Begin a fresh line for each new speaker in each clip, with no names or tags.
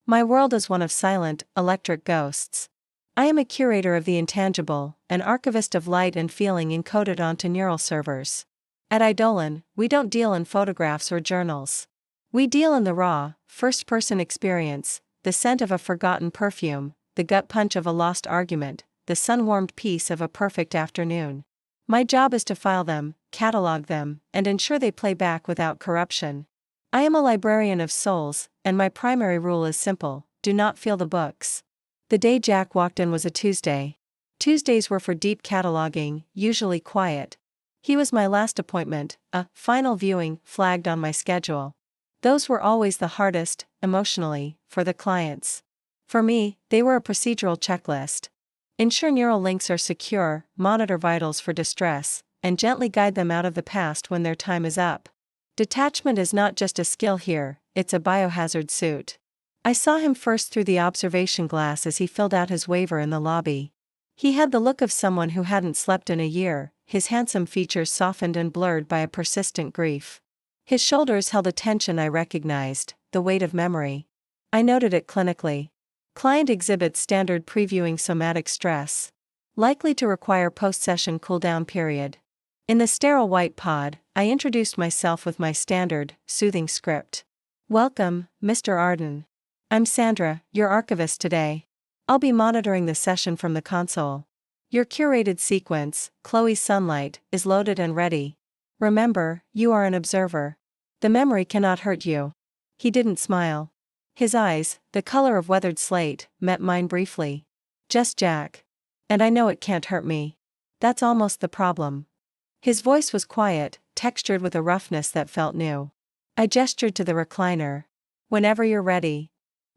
My world is one of silent, electric ghosts. I am a curator of the intangible, an archivist of light and feeling encoded onto neural servers. At Eidolon, we don't deal in photographs or journals. We deal in the raw, first-person experience, the scent of a forgotten perfume, the gut punch of a lost argument, the sun-warmed peace of a perfect afternoon. My job is to file them, catalog them, and ensure they play back without corruption. I am a librarian of souls, and my primary rule is simple: do not feel the books. The day Jack walked in was a Tuesday. Tuesdays were for deep cataloging, usually quiet. He was my last appointment, a final viewing flagged on my schedule. Those were always the hardest, emotionally, for the clients. For me, they were a procedural checklist. Ensure neural links are secure, monitor vitals for distress, and gently guide them out of the past when their time is up. Detachment is not just a skill here, it's a biohazard suit. I saw him first through the observation glass as he filled out his waiver in the lobby. He had the look of someone who hadn't slept in a year, his handsome features softened and blurred by a persistent grief. His shoulders held a tension I recognized, the weight of memory. I noted it clinically. Client exhibits standard previewing somatic stress. Likely to require post-session cool-down period. In the sterile white pod, I introduced myself with my standard, soothing script. Welcome, Mr. Arden. I'm Sandra, your archivist today. I'll be monitoring the session from the console. Your curated sequence, Chloe's Sunlight, is loaded and ready. Remember, you are an observer. The memory cannot hurt you. He didn't smile. His eyes, the color of weathered slate, met mine briefly. Just Jack. And I know it can't hurt me. That's almost the problem. His voice was quiet, textured with a roughness that felt new. I gestured to the recliner. Whenever you're ready.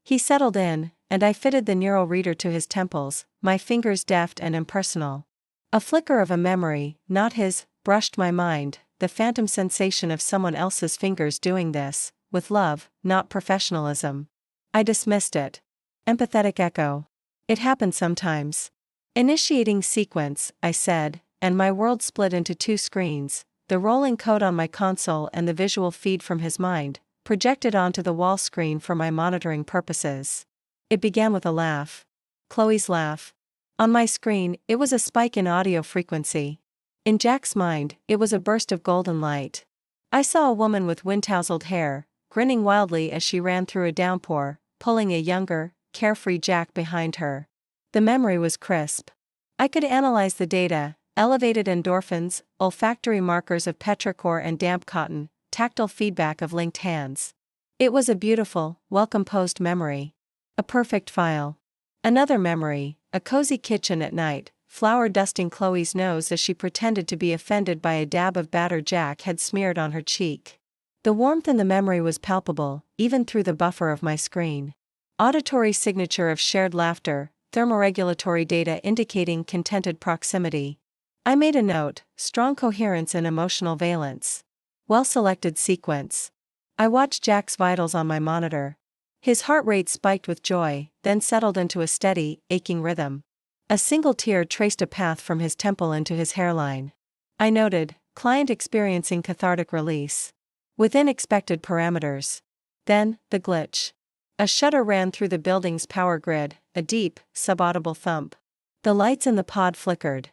He settled in, and I fitted the neural reader to his temples, my fingers deft and impersonal. A flicker of a memory, not his, brushed my mind, the phantom sensation of someone else's fingers doing this, with love, not professionalism. I dismissed it. Empathetic echo. It happens sometimes. Initiating sequence, I said, and my world split into two screens, the rolling code on my console and the visual feed from his mind, projected onto the wall screen for my monitoring purposes. It began with a laugh. Chloe's laugh. On my screen, it was a spike in audio frequency. In Jack's mind, it was a burst of golden light. I saw a woman with wind-tousled hair, grinning wildly as she ran through a downpour, pulling a younger, carefree Jack behind her. The memory was crisp. I could analyze the data, elevated endorphins, olfactory markers of petrichor and damp cotton, tactile feedback of linked hands. It was a beautiful, well-composed memory. A perfect file. Another memory, a cozy kitchen at night, flour dusting Chloe's nose as she pretended to be offended by a dab of batter Jack had smeared on her cheek. The warmth in the memory was palpable, even through the buffer of my screen. Auditory signature of shared laughter, thermoregulatory data indicating contented proximity. I made a note, strong coherence and emotional valence. Well-selected sequence. I watched Jack's vitals on my monitor. His heart rate spiked with joy, then settled into a steady, aching rhythm. A single tear traced a path from his temple into his hairline. I noted, client experiencing cathartic release. Within expected parameters. Then, the glitch. A shudder ran through the building's power grid, a deep, subaudible thump. The lights in the pod flickered.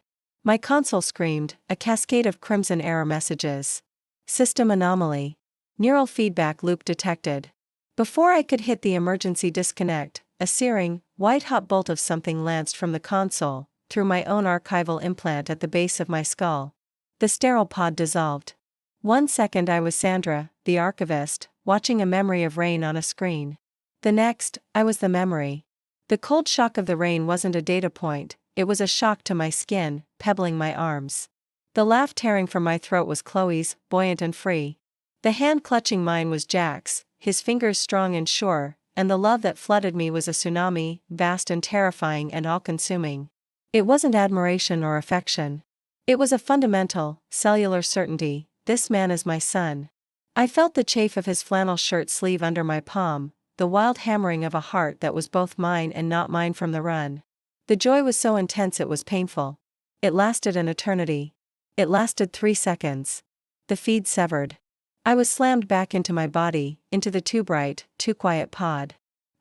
My console screamed, a cascade of crimson error messages. System anomaly. Neural feedback loop detected. Before I could hit the emergency disconnect, a searing, white-hot bolt of something lanced from the console, through my own archival implant at the base of my skull. The sterile pod dissolved. 1 second I was Sandra, the archivist, watching a memory of rain on a screen. The next, I was the memory. The cold shock of the rain wasn't a data point, it was a shock to my skin, pebbling my arms. The laugh tearing from my throat was Chloe's, buoyant and free. The hand clutching mine was Jack's, his fingers strong and sure, and the love that flooded me was a tsunami, vast and terrifying and all-consuming. It wasn't admiration or affection. It was a fundamental, cellular certainty: this man is my son. I felt the chafe of his flannel shirt sleeve under my palm, the wild hammering of a heart that was both mine and not mine from the run. The joy was so intense it was painful. It lasted an eternity. It lasted 3 seconds. The feed severed. I was slammed back into my body, into the too bright, too quiet pod.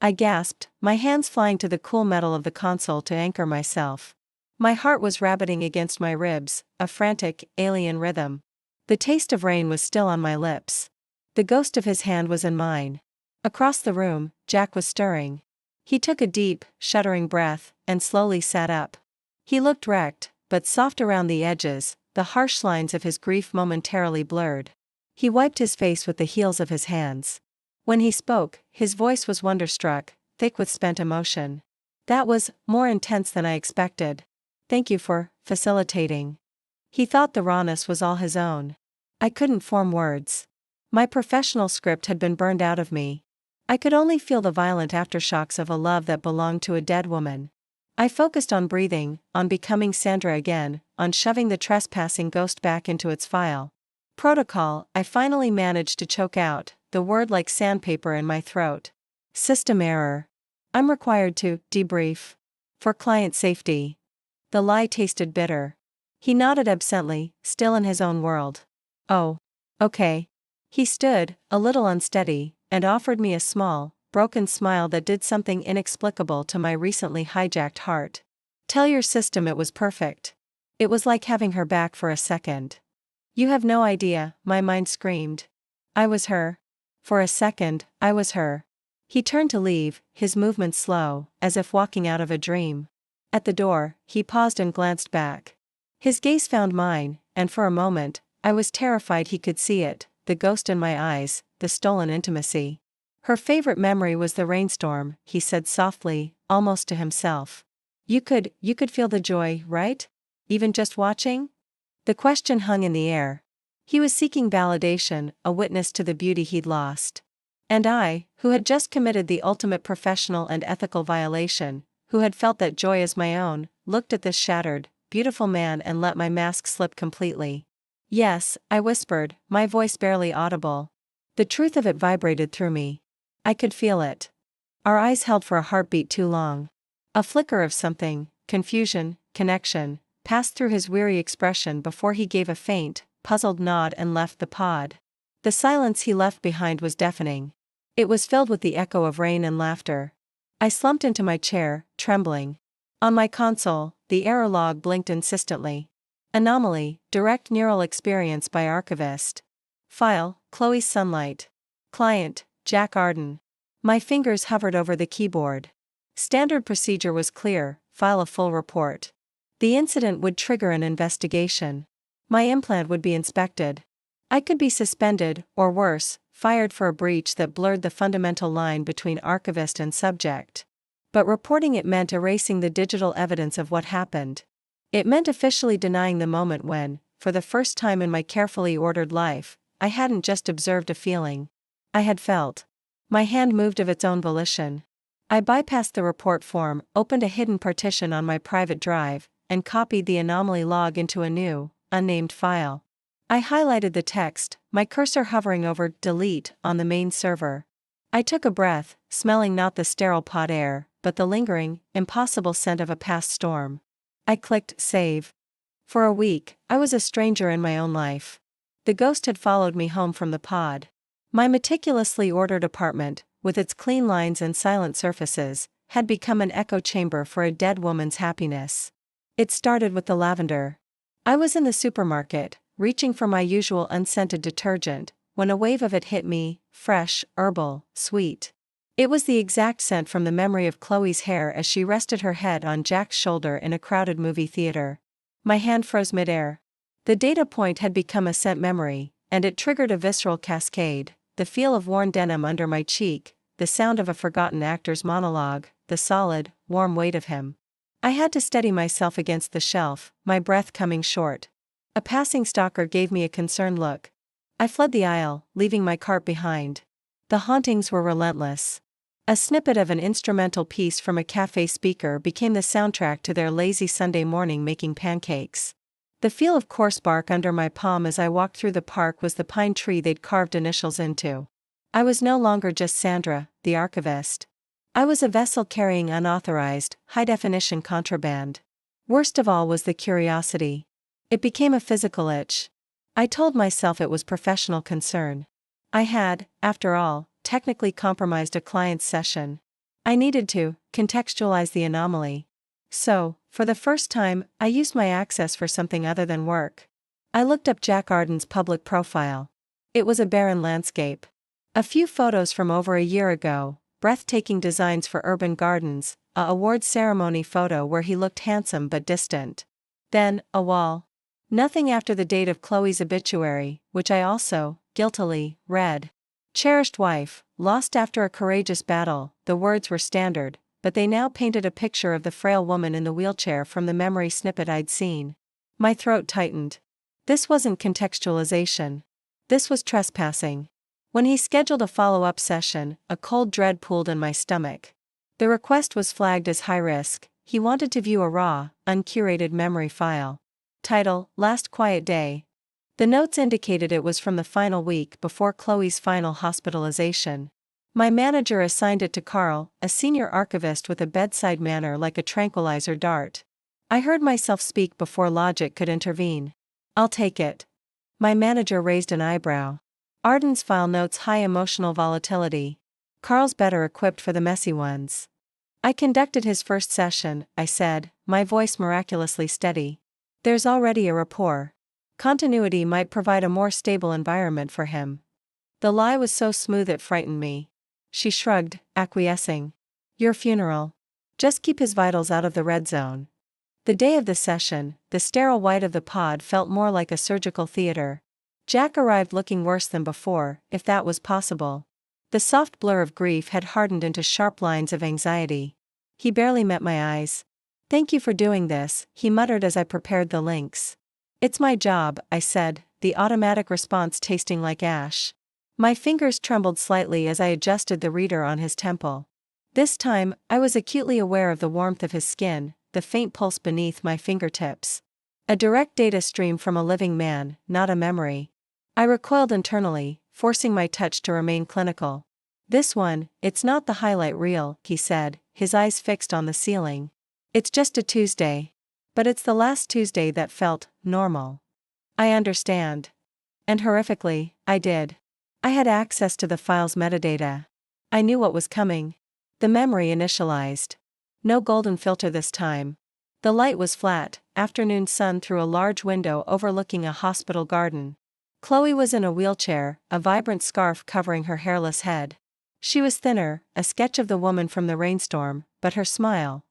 I gasped, my hands flying to the cool metal of the console to anchor myself. My heart was rabbiting against my ribs, a frantic, alien rhythm. The taste of rain was still on my lips. The ghost of his hand was in mine. Across the room, Jack was stirring. He took a deep, shuddering breath, and slowly sat up. He looked wrecked, but soft around the edges, the harsh lines of his grief momentarily blurred. He wiped his face with the heels of his hands. When he spoke, his voice was wonderstruck, thick with spent emotion. That was more intense than I expected. Thank you for facilitating. He thought the rawness was all his own. I couldn't form words. My professional script had been burned out of me. I could only feel the violent aftershocks of a love that belonged to a dead woman. I focused on breathing, on becoming Sandra again, on shoving the trespassing ghost back into its file. Protocol, I finally managed to choke out, the word like sandpaper in my throat. System error. I'm required to debrief. For client safety. The lie tasted bitter. He nodded absently, still in his own world. Oh. Okay. He stood, a little unsteady, and offered me a small, broken smile that did something inexplicable to my recently hijacked heart. Tell your system it was perfect. It was like having her back for a second. You have no idea, my mind screamed. I was her. For a second, I was her. He turned to leave, his movements slow, as if walking out of a dream. At the door, he paused and glanced back. His gaze found mine, and for a moment, I was terrified he could see it, the ghost in my eyes, the stolen intimacy. Her favorite memory was the rainstorm, he said softly, almost to himself. You could feel the joy, right? Even just watching? The question hung in the air. He was seeking validation, a witness to the beauty he'd lost. And I, who had just committed the ultimate professional and ethical violation, who had felt that joy as my own, looked at this shattered, beautiful man and let my mask slip completely. Yes, I whispered, my voice barely audible. The truth of it vibrated through me. I could feel it. Our eyes held for a heartbeat too long. A flicker of something, confusion, connection, passed through his weary expression before he gave a faint, puzzled nod and left the pod. The silence he left behind was deafening. It was filled with the echo of rain and laughter. I slumped into my chair, trembling. On my console, the error log blinked insistently. Anomaly, direct neural experience by archivist. File, Chloe's sunlight. Client, Jack Arden. My fingers hovered over the keyboard. Standard procedure was clear, file a full report. The incident would trigger an investigation. My implant would be inspected. I could be suspended, or worse, fired for a breach that blurred the fundamental line between archivist and subject. But reporting it meant erasing the digital evidence of what happened. It meant officially denying the moment when, for the first time in my carefully ordered life, I hadn't just observed a feeling. I had felt. My hand moved of its own volition. I bypassed the report form, opened a hidden partition on my private drive, and copied the anomaly log into a new, unnamed file. I highlighted the text, my cursor hovering over delete on the main server. I took a breath, smelling not the sterile pod air, but the lingering, impossible scent of a past storm. I clicked save. For a week, I was a stranger in my own life. The ghost had followed me home from the pod. My meticulously ordered apartment, with its clean lines and silent surfaces, had become an echo chamber for a dead woman's happiness. It started with the lavender. I was in the supermarket, reaching for my usual unscented detergent, when a wave of it hit me, fresh, herbal, sweet. It was the exact scent from the memory of Chloe's hair as she rested her head on Jack's shoulder in a crowded movie theater. My hand froze midair. The data point had become a scent memory, and it triggered a visceral cascade, the feel of worn denim under my cheek, the sound of a forgotten actor's monologue, the solid, warm weight of him. I had to steady myself against the shelf, my breath coming short. A passing stalker gave me a concerned look. I fled the aisle, leaving my cart behind. The hauntings were relentless. A snippet of an instrumental piece from a cafe speaker became the soundtrack to their lazy Sunday morning making pancakes. The feel of coarse bark under my palm as I walked through the park was the pine tree they'd carved initials into. I was no longer just Sandra, the archivist. I was a vessel carrying unauthorized, high-definition contraband. Worst of all was the curiosity. It became a physical itch. I told myself it was professional concern. I had, after all, technically compromised a client's session. I needed to contextualize the anomaly. So, for the first time, I used my access for something other than work. I looked up Jack Arden's public profile. It was a barren landscape. A few photos from over a year ago, breathtaking designs for urban gardens, a awards ceremony photo where he looked handsome but distant. Then, a wall. Nothing after the date of Chloe's obituary, which I also, guiltily, read. Cherished wife, lost after a courageous battle, the words were standard, but they now painted a picture of the frail woman in the wheelchair from the memory snippet I'd seen. My throat tightened. This wasn't contextualization. This was trespassing. When he scheduled a follow-up session, a cold dread pooled in my stomach. The request was flagged as high risk. He wanted to view a raw, uncurated memory file. Title: Last Quiet Day. The notes indicated it was from the final week before Chloe's final hospitalization. My manager assigned it to Carl, a senior archivist with a bedside manner like a tranquilizer dart. I heard myself speak before logic could intervene. I'll take it. My manager raised an eyebrow. Arden's file notes high emotional volatility. Carl's better equipped for the messy ones. I conducted his first session, I said, my voice miraculously steady. There's already a rapport. Continuity might provide a more stable environment for him. The lie was so smooth it frightened me. She shrugged, acquiescing. Your funeral. Just keep his vitals out of the red zone. The day of the session, the sterile white of the pod felt more like a surgical theater. Jack arrived looking worse than before, if that was possible. The soft blur of grief had hardened into sharp lines of anxiety. He barely met my eyes. Thank you for doing this, he muttered as I prepared the links. It's my job, I said, the automatic response tasting like ash. My fingers trembled slightly as I adjusted the reader on his temple. This time, I was acutely aware of the warmth of his skin, the faint pulse beneath my fingertips. A direct data stream from a living man, not a memory. I recoiled internally, forcing my touch to remain clinical. This one, it's not the highlight reel, he said, his eyes fixed on the ceiling. It's just a Tuesday. But it's the last Tuesday that felt normal. I understand. And horrifically, I did. I had access to the file's metadata. I knew what was coming. The memory initialized. No golden filter this time. The light was flat, afternoon sun through a large window overlooking a hospital garden. Chloe was in a wheelchair, a vibrant scarf covering her hairless head. She was thinner, a sketch of the woman from the rainstorm, but her smile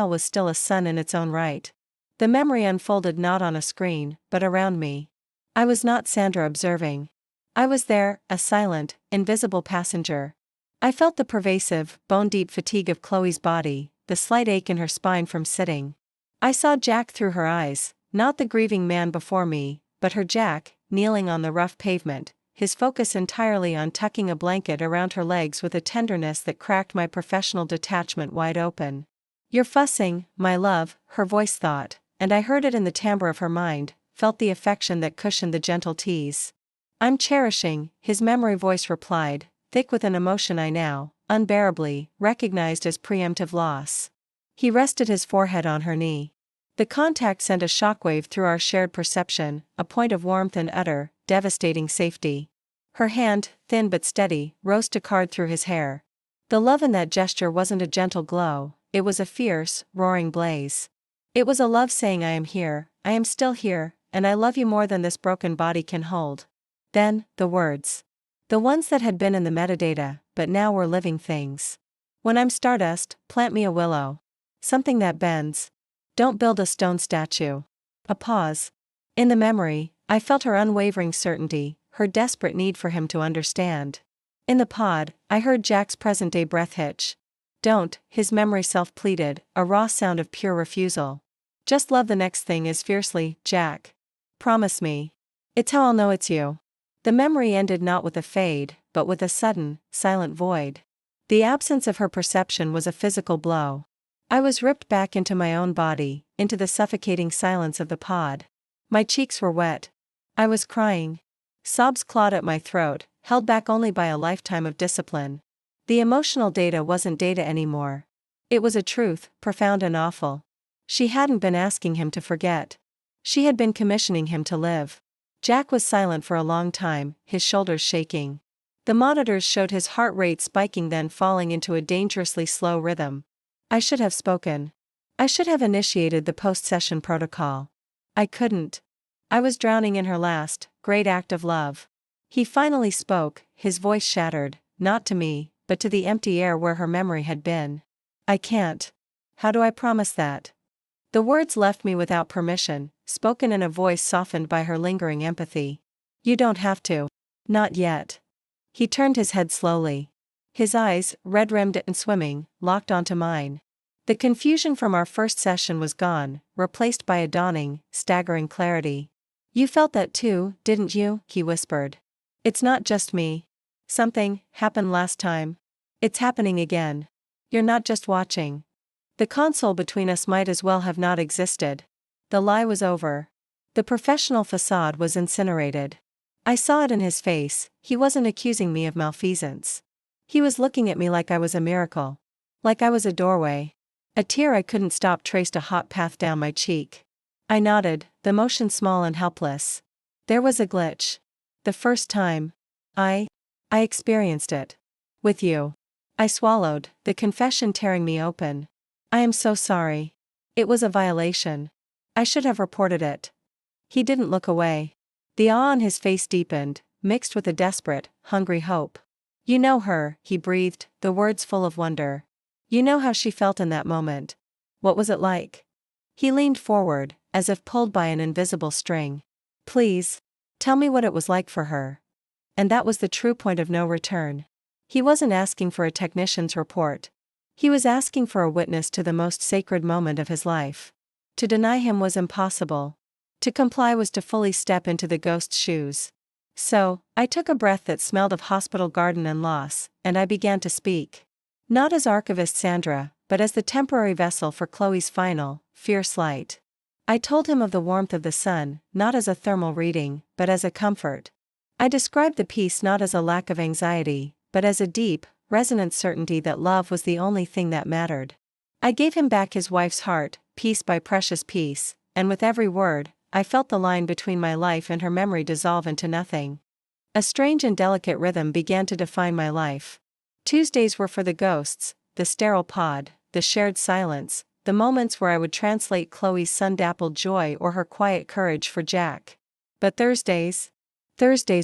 was still a sun in its own right. The memory unfolded not on a screen, but around me. I was not Sandra observing. I was there, a silent, invisible passenger. I felt the pervasive, bone-deep fatigue of Chloe's body, the slight ache in her spine from sitting. I saw Jack through her eyes, not the grieving man before me, but her Jack, kneeling on the rough pavement, his focus entirely on tucking a blanket around her legs with a tenderness that cracked my professional detachment wide open. You're fussing, my love, her voice thought, and I heard it in the timbre of her mind, felt the affection that cushioned the gentle tease. I'm cherishing, his memory voice replied, thick with an emotion I now, unbearably, recognized as preemptive loss. He rested his forehead on her knee. The contact sent a shockwave through our shared perception, a point of warmth and utter, devastating safety. Her hand, thin but steady, rose to card through his hair. The love in that gesture wasn't a gentle glow, it was a fierce, roaring blaze. It was a love saying I am here, I am still here, and I love you more than this broken body can hold. Then, the words. The ones that had been in the metadata, but now were living things. When I'm stardust, plant me a willow. Something that bends. Don't build a stone statue. A pause. In the memory, I felt her unwavering certainty, her desperate need for him to understand. In the pod, I heard Jack's present-day breath hitch. Don't, his memory self-pleaded, a raw sound of pure refusal. Just love the next thing as fiercely, Jack. Promise me. It's how I'll know it's you. The memory ended not with a fade, but with a sudden, silent void. The absence of her perception was a physical blow. I was ripped back into my own body, into the suffocating silence of the pod. My cheeks were wet. I was crying. Sobs clawed at my throat, held back only by a lifetime of discipline. The emotional data wasn't data anymore. It was a truth, profound and awful. She hadn't been asking him to forget. She had been commissioning him to live. Jack was silent for a long time, his shoulders shaking. The monitors showed his heart rate spiking, then falling into a dangerously slow rhythm. I should have spoken. I should have initiated the post-session protocol. I couldn't. I was drowning in her last, great act of love. He finally spoke, his voice shattered, not to me, but to the empty air where her memory had been. I can't. How do I promise that? The words left me without permission, spoken in a voice softened by her lingering empathy. You don't have to. Not yet. He turned his head slowly. His eyes, red-rimmed and swimming, locked onto mine. The confusion from our first session was gone, replaced by a dawning, staggering clarity. You felt that too, didn't you? He whispered. It's not just me. Something happened last time. It's happening again. You're not just watching. The console between us might as well have not existed. The lie was over. The professional facade was incinerated. I saw it in his face. He wasn't accusing me of malfeasance. He was looking at me like I was a miracle. Like I was a doorway. A tear I couldn't stop traced a hot path down my cheek. I nodded, the motion small and helpless. There was a glitch. The first time. I experienced it. With you. I swallowed, the confession tearing me open. I am so sorry. It was a violation. I should have reported it. He didn't look away. The awe on his face deepened, mixed with a desperate, hungry hope. You know her, he breathed, the words full of wonder. You know how she felt in that moment. What was it like? He leaned forward, as if pulled by an invisible string. Please. Tell me what it was like for her. And that was the true point of no return. He wasn't asking for a technician's report. He was asking for a witness to the most sacred moment of his life. To deny him was impossible. To comply was to fully step into the ghost's shoes. So, I took a breath that smelled of hospital garden and loss, and I began to speak. Not as archivist Sandra, but as the temporary vessel for Chloe's final, fierce light. I told him of the warmth of the sun, not as a thermal reading, but as a comfort. I described the peace not as a lack of anxiety, but as a deep, resonant certainty that love was the only thing that mattered. I gave him back his wife's heart, piece by precious piece, and with every word, I felt the line between my life and her memory dissolve into nothing. A strange and delicate rhythm began to define my life. Tuesdays were for the ghosts, the sterile pod, the shared silence, the moments where I would translate Chloe's sun-dappled joy or her quiet courage for Jack. But Thursdays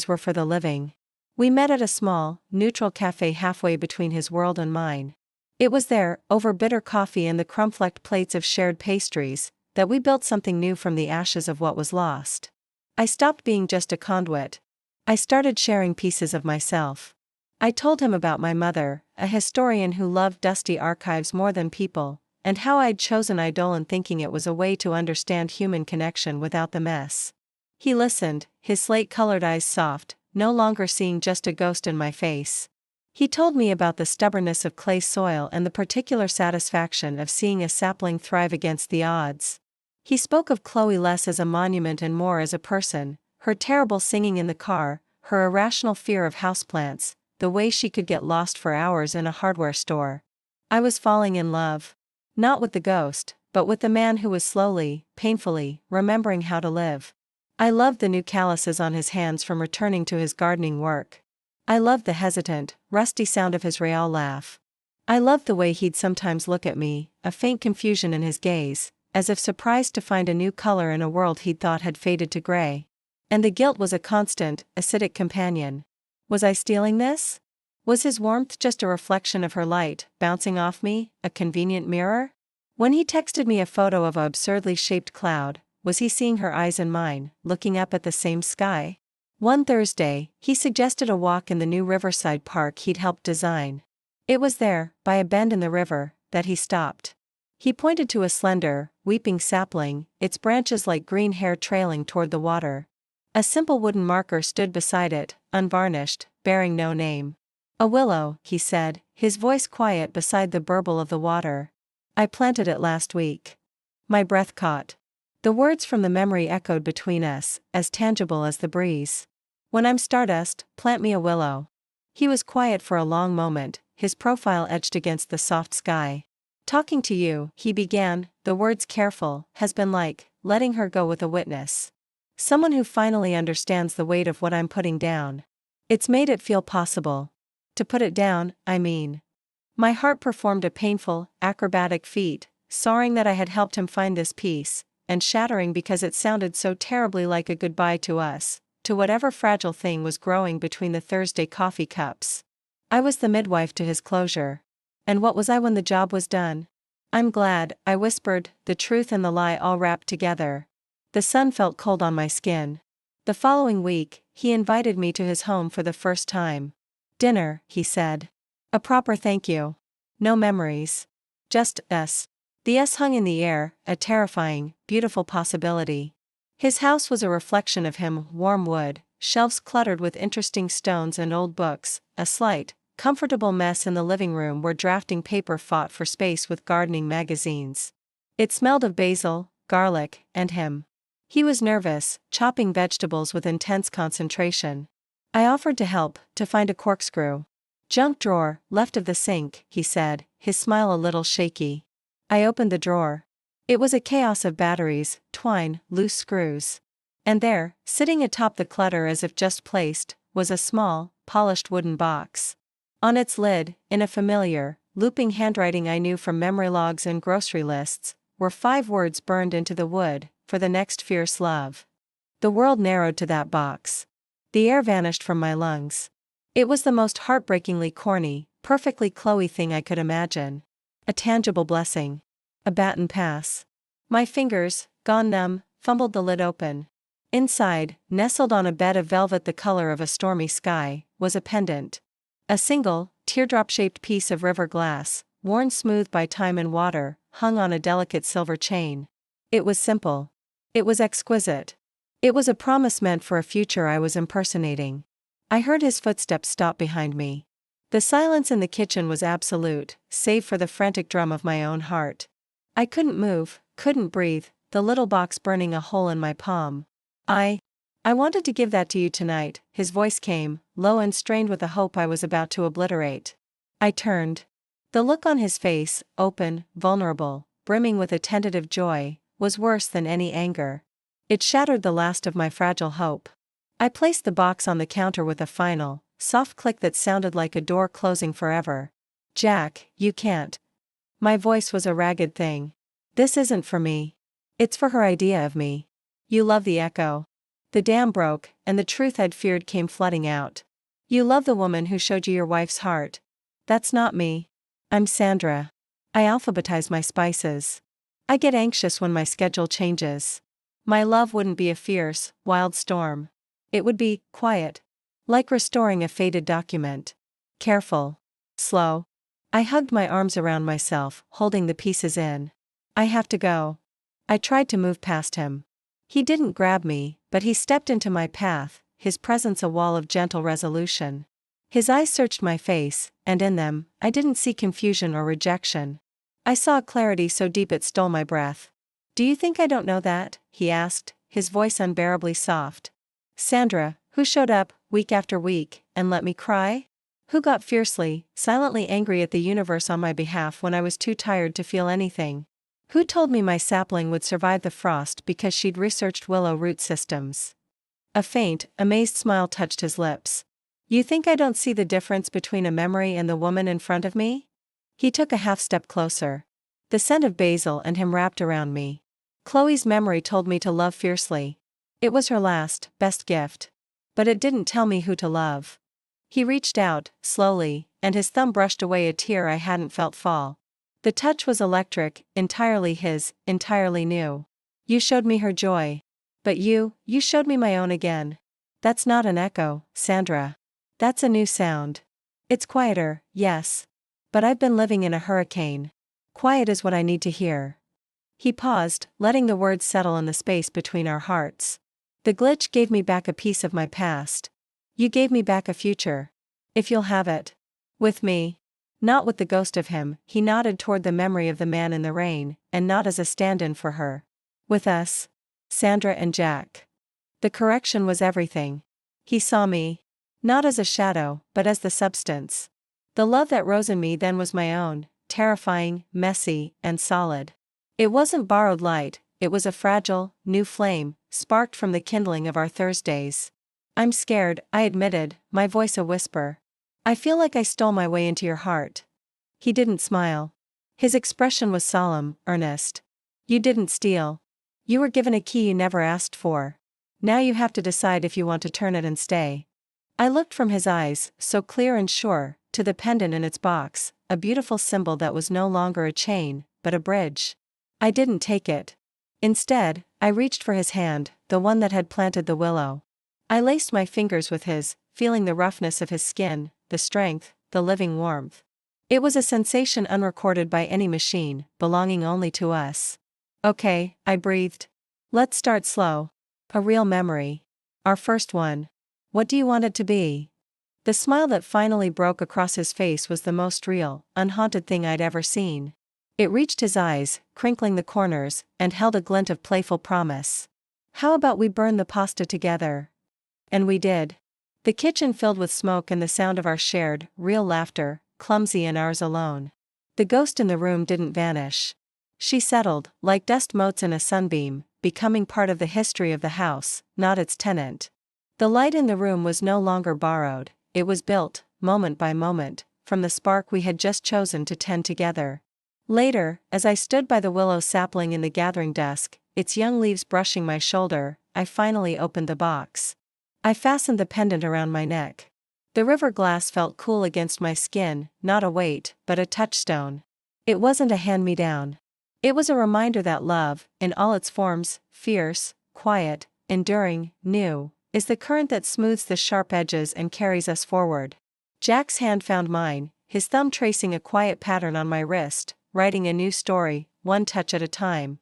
were for the living. We met at a small, neutral cafe halfway between his world and mine. It was there, over bitter coffee and the crumb-flecked plates of shared pastries, that we built something new from the ashes of what was lost. I stopped being just a conduit. I started sharing pieces of myself. I told him about my mother, a historian who loved dusty archives more than people, and how I'd chosen Eidolon thinking it was a way to understand human connection without the mess. He listened, his slate-colored eyes soft, no longer seeing just a ghost in my face. He told me about the stubbornness of clay soil and the particular satisfaction of seeing a sapling thrive against the odds. He spoke of Chloe less as a monument and more as a person, her terrible singing in the car, her irrational fear of houseplants, the way she could get lost for hours in a hardware store. I was falling in love. Not with the ghost, but with the man who was slowly, painfully, remembering how to live. I loved the new calluses on his hands from returning to his gardening work. I loved the hesitant, rusty sound of his Real laugh. I loved the way he'd sometimes look at me, a faint confusion in his gaze, as if surprised to find a new color in a world he'd thought had faded to gray. And the guilt was a constant, acidic companion. Was I stealing this? Was his warmth just a reflection of her light, bouncing off me, a convenient mirror? When he texted me a photo of an absurdly shaped cloud, was he seeing her eyes in mine, looking up at the same sky? One Thursday, he suggested a walk in the new riverside park he'd helped design. It was there, by a bend in the river, that he stopped. He pointed to a slender, weeping sapling, its branches like green hair trailing toward the water. A simple wooden marker stood beside it, unvarnished, bearing no name. A willow, he said, his voice quiet beside the burble of the water. I planted it last week. My breath caught. The words from the memory echoed between us, as tangible as the breeze. When I'm stardust, plant me a willow. He was quiet for a long moment, his profile etched against the soft sky. Talking to you, he began, the words careful, has been like letting her go with a witness. Someone who finally understands the weight of what I'm putting down. It's made it feel possible. To put it down, I mean. My heart performed a painful, acrobatic feat, soaring that I had helped him find this peace, and shattering because it sounded so terribly like a goodbye to us, to whatever fragile thing was growing between the Thursday coffee cups. I was the midwife to his closure. And what was I when the job was done? I'm glad, I whispered, the truth and the lie all wrapped together. The sun felt cold on my skin. The following week, he invited me to his home for the first time. Dinner, he said. A proper thank you. No memories. Just us. The S hung in the air, a terrifying, beautiful possibility. His house was a reflection of him: warm wood, shelves cluttered with interesting stones and old books, a slight, comfortable mess in the living room where drafting paper fought for space with gardening magazines. It smelled of basil, garlic, and him. He was nervous, chopping vegetables with intense concentration. I offered to help, to find a corkscrew. Junk drawer, left of the sink, he said, his smile a little shaky. I opened the drawer. It was a chaos of batteries, twine, loose screws. And there, sitting atop the clutter as if just placed, was a small, polished wooden box. On its lid, in a familiar, looping handwriting I knew from memory logs and grocery lists, were 5 words burned into the wood: for the next fierce love. The world narrowed to that box. The air vanished from my lungs. It was the most heartbreakingly corny, perfectly Chloe thing I could imagine. A tangible blessing. A baton pass. My fingers, gone numb, fumbled the lid open. Inside, nestled on a bed of velvet the color of a stormy sky, was a pendant. A single, teardrop-shaped piece of river glass, worn smooth by time and water, hung on a delicate silver chain. It was simple. It was exquisite. It was a promise meant for a future I was impersonating. I heard his footsteps stop behind me. The silence in the kitchen was absolute, save for the frantic drum of my own heart. I couldn't move, couldn't breathe, the little box burning a hole in my palm. I wanted to give that to you tonight, his voice came, low and strained with a hope I was about to obliterate. I turned. The look on his face, open, vulnerable, brimming with a tentative joy, was worse than any anger. It shattered the last of my fragile hope. I placed the box on the counter with a final, soft click that sounded like a door closing forever. Jack, you can't. My voice was a ragged thing. This isn't for me. It's for her idea of me. You love the echo. The dam broke, and the truth I'd feared came flooding out. You love the woman who showed you your wife's heart. That's not me. I'm Sandra. I alphabetize my spices. I get anxious when my schedule changes. My love wouldn't be a fierce, wild storm. It would be quiet. Like restoring a faded document. Careful. Slow. I hugged my arms around myself, holding the pieces in. I have to go. I tried to move past him. He didn't grab me, but he stepped into my path, his presence a wall of gentle resolution. His eyes searched my face, and in them, I didn't see confusion or rejection. I saw a clarity so deep it stole my breath. Do you think I don't know that? He asked, his voice unbearably soft. Sandra, who showed up, week after week, and let me cry? Who got fiercely, silently angry at the universe on my behalf when I was too tired to feel anything? Who told me my sapling would survive the frost because she'd researched willow root systems? A faint, amazed smile touched his lips. You think I don't see the difference between a memory and the woman in front of me? He took a half step closer. The scent of basil and him wrapped around me. Chloe's memory told me to love fiercely. It was her last, best gift. But it didn't tell me who to love. He reached out, slowly, and his thumb brushed away a tear I hadn't felt fall. The touch was electric, entirely his, entirely new. You showed me her joy. But you showed me my own again. That's not an echo, Sandra. That's a new sound. It's quieter, yes. But I've been living in a hurricane. Quiet is what I need to hear. He paused, letting the words settle in the space between our hearts. The glitch gave me back a piece of my past. You gave me back a future. If you'll have it. With me. Not with the ghost of him, he nodded toward the memory of the man in the rain, and not as a stand-in for her. With us. Sandra and Jack. The correction was everything. He saw me. Not as a shadow, but as the substance. The love that rose in me then was my own, terrifying, messy, and solid. It wasn't borrowed light, it was a fragile, new flame, sparked from the kindling of our Thursdays. I'm scared, I admitted, my voice a whisper. I feel like I stole my way into your heart. He didn't smile. His expression was solemn, earnest. You didn't steal. You were given a key you never asked for. Now you have to decide if you want to turn it and stay. I looked from his eyes, so clear and sure, to the pendant in its box, a beautiful symbol that was no longer a chain, but a bridge. I didn't take it. Instead, I reached for his hand, the one that had planted the willow. I laced my fingers with his, feeling the roughness of his skin, the strength, the living warmth. It was a sensation unrecorded by any machine, belonging only to us. Okay, I breathed. Let's start slow. A real memory. Our first one. What do you want it to be? The smile that finally broke across his face was the most real, unhaunted thing I'd ever seen. It reached his eyes, crinkling the corners, and held a glint of playful promise. How about we burn the pasta together? And we did. The kitchen filled with smoke and the sound of our shared, real laughter, clumsy and ours alone. The ghost in the room didn't vanish. She settled, like dust motes in a sunbeam, becoming part of the history of the house, not its tenant. The light in the room was no longer borrowed, it was built, moment by moment, from the spark we had just chosen to tend together. Later, as I stood by the willow sapling in the gathering dusk, its young leaves brushing my shoulder, I finally opened the box. I fastened the pendant around my neck. The river glass felt cool against my skin, not a weight, but a touchstone. It wasn't a hand-me-down. It was a reminder that love, in all its forms, fierce, quiet, enduring, new, is the current that smooths the sharp edges and carries us forward. Jack's hand found mine, his thumb tracing a quiet pattern on my wrist, writing a new story, one touch at a time,